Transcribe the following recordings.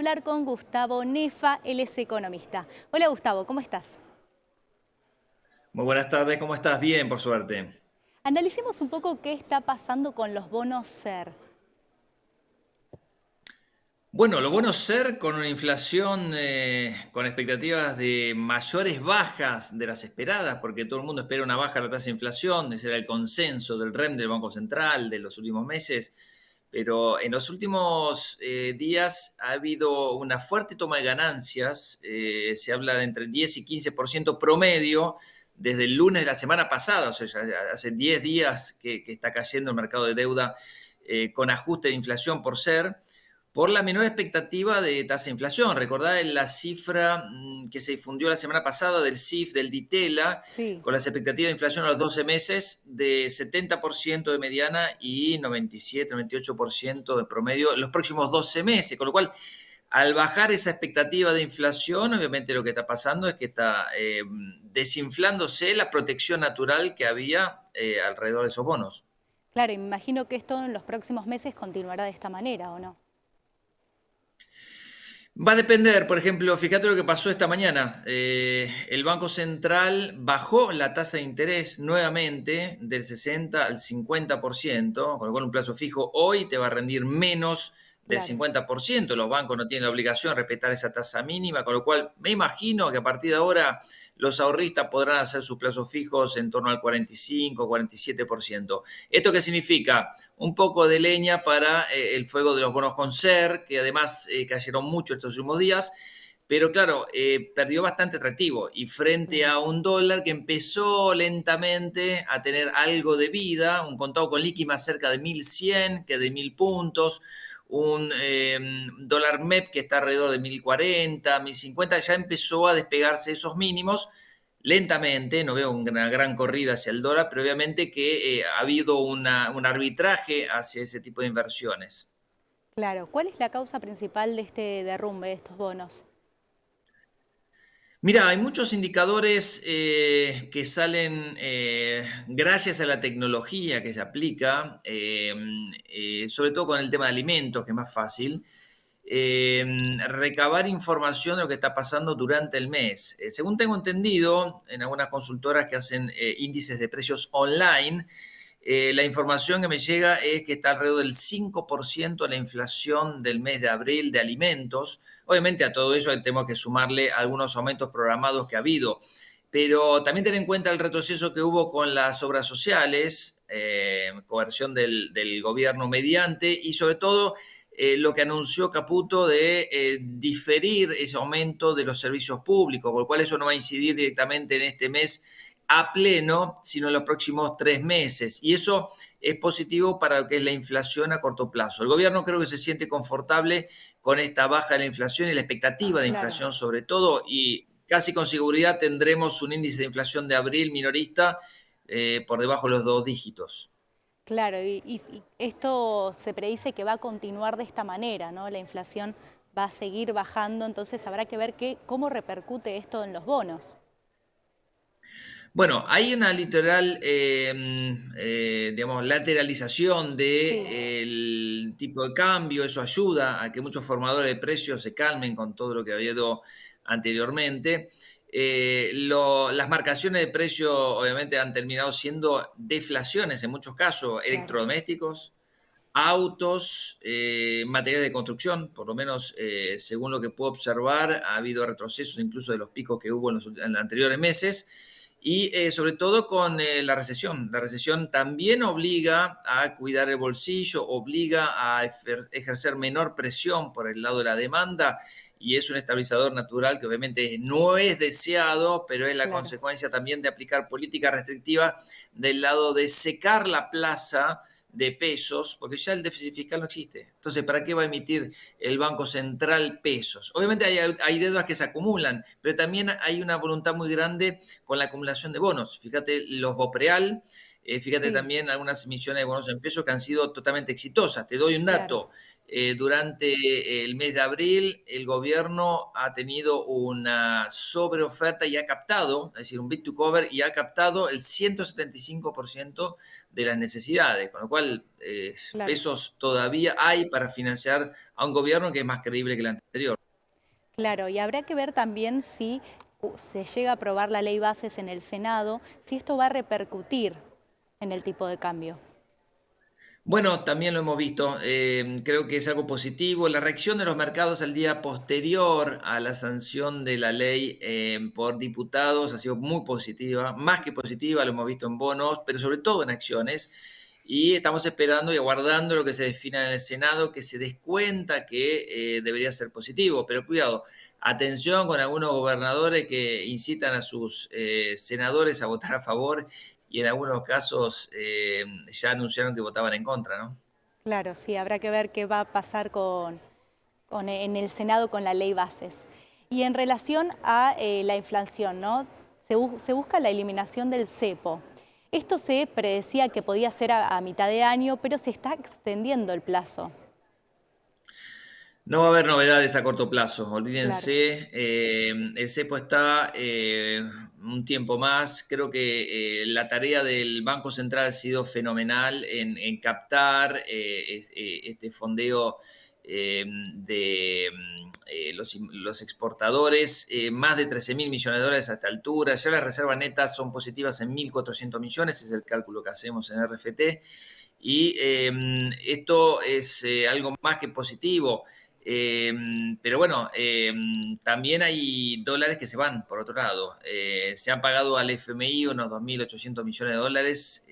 hablar con Gustavo Nefa, él es economista. Hola Gustavo, ¿cómo estás? Muy buenas tardes, ¿cómo estás? Bien, por suerte. Analicemos un poco qué está pasando con los bonos SER. Bueno, lo bueno es ser con una inflación con expectativas de mayores bajas de las esperadas, porque todo el mundo espera una baja de la tasa de inflación, ese era el consenso del REM del Banco Central de los últimos meses, pero en los últimos días ha habido una fuerte toma de ganancias, se habla de entre 10 y 15% promedio desde el lunes de la semana pasada, o sea, ya hace 10 días que está cayendo el mercado de deuda con ajuste de inflación por ser por la menor expectativa de tasa de inflación. Recordad la cifra que se difundió la semana pasada del CIF, del DITELA, Sí, con las expectativas de inflación a los 12 meses de 70% de mediana y 97, 98% de promedio en los próximos 12 meses. Con lo cual, al bajar esa expectativa de inflación, obviamente lo que está pasando es que está desinflándose la protección natural que había alrededor de esos bonos. claro, y me imagino que esto en los próximos meses continuará de esta manera, ¿o no? Va a depender, por ejemplo, fíjate lo que pasó esta mañana. El Banco Central bajó la tasa de interés nuevamente del 60 al 50%, con lo cual un plazo fijo hoy te va a rendir menos del Claro. 50%. Los bancos no tienen la obligación de respetar esa tasa mínima, con lo cual me imagino que a partir de ahora los ahorristas podrán hacer sus plazos fijos en torno al 45, 47%. ¿Esto qué significa? Un poco de leña para el fuego de los bonos con SER, que además cayeron mucho estos últimos días, pero claro, perdió bastante atractivo y frente Mm. a un dólar que empezó lentamente a tener algo de vida, un contado con liqui más cerca de 1100 que de 1000 puntos, un dólar MEP que está alrededor de 1040, 1050, ya empezó a despegarse esos mínimos lentamente, no veo una gran corrida hacia el dólar, pero obviamente que ha habido un arbitraje hacia ese tipo de inversiones. Claro, ¿cuál es la causa principal de este derrumbe de estos bonos? Mira, hay muchos indicadores que salen gracias a la tecnología que se aplica, sobre todo con el tema de alimentos, que es más fácil, eh, recabar información de lo que está pasando durante el mes. Según tengo entendido, en algunas consultoras que hacen índices de precios online, la información que me llega es que está alrededor del 5% la inflación del mes de abril de alimentos. Obviamente a todo eso tenemos que sumarle algunos aumentos programados que ha habido, pero también tener en cuenta el retroceso que hubo con las obras sociales, coerción del gobierno mediante y sobre todo lo que anunció Caputo de diferir ese aumento de los servicios públicos, por lo cual eso no va a incidir directamente en este mes a pleno, sino en los próximos 3 meses. Y eso es positivo para lo que es la inflación a corto plazo. El gobierno creo que se siente confortable con esta baja de la inflación y la expectativa de Claro, inflación sobre todo, y casi con seguridad tendremos un índice de inflación de abril minorista por debajo de los 2 dígitos. claro, y esto se predice que va a continuar de esta manera, ¿no? La inflación va a seguir bajando, entonces habrá que ver cómo repercute esto en los bonos. Bueno, hay una literal, digamos, lateralización Sí, del tipo de cambio, eso ayuda a que muchos formadores de precios se calmen con todo lo que había ido anteriormente. Las marcaciones de precio obviamente han terminado siendo deflaciones en muchos casos, claro. electrodomésticos, autos, materiales de construcción, por lo menos según lo que puedo observar, ha habido retrocesos incluso de los picos que hubo en los anteriores meses. Y sobre todo con la recesión. La recesión también obliga a cuidar el bolsillo, obliga a ejercer menor presión por el lado de la demanda y es un estabilizador natural que obviamente no es deseado, pero es la Claro. consecuencia también de aplicar política restrictiva del lado de secar la plaza de pesos, porque ya el déficit fiscal no existe. Entonces, ¿para qué va a emitir el Banco Central pesos? Obviamente hay deudas que se acumulan, pero también hay una voluntad muy grande con la acumulación de bonos. Fíjate, los Bopreal Fíjate Sí, también algunas emisiones de bonos en pesos que han sido totalmente exitosas. Te doy un claro, dato. Durante el mes de abril, el gobierno ha tenido una sobreoferta y ha captado, es decir, un bid to cover, y ha captado el 175% de las necesidades, con lo cual claro. pesos todavía hay para financiar a un gobierno que es más creíble que el anterior. Claro, y habrá que ver también si se llega a aprobar la ley bases en el Senado, si esto va a repercutir en el tipo de cambio. Bueno, también lo hemos visto. Creo que es algo positivo. La reacción de los mercados al día posterior a la sanción de la ley por diputados ha sido muy positiva, más que positiva, lo hemos visto en bonos, pero sobre todo en acciones. Y estamos esperando y aguardando lo que se defina en el Senado, que se descuenta que debería ser positivo. Pero cuidado, atención con algunos gobernadores que incitan a sus senadores a votar a favor y en algunos casos ya anunciaron que votaban en contra, ¿no? Claro, sí, habrá que ver qué va a pasar en el Senado con la ley bases. Y en relación a la inflación, ¿no? Se busca la eliminación del cepo. Esto se predecía que podía ser a mitad de año, pero se está extendiendo el plazo. No va a haber novedades a corto plazo, Claro, olvídense. El cepo está un tiempo más. Creo que la tarea del Banco Central ha sido fenomenal en captar este fondeo de los exportadores, más de 13 mil millones de dólares a esta altura. Ya las reservas netas son positivas en 1.400 millones, es el cálculo que hacemos en RFT. Y esto es algo más que positivo. Eh, pero bueno, también hay dólares que se van, por otro lado. Se han pagado al FMI unos 2.800 millones de dólares.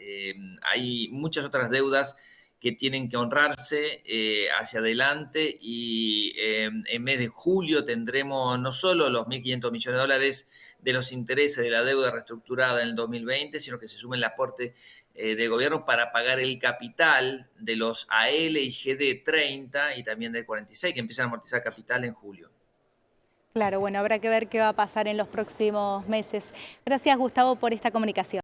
Hay muchas otras deudas que tienen que honrarse hacia adelante y en mes de julio tendremos no solo los 1.500 millones de dólares de los intereses de la deuda reestructurada en el 2020, sino que se sume el aporte del gobierno para pagar el capital de los AL y GD 30 y también del 46, que empiezan a amortizar capital en julio. claro, bueno, habrá que ver qué va a pasar en los próximos meses. Gracias, Gustavo, por esta comunicación.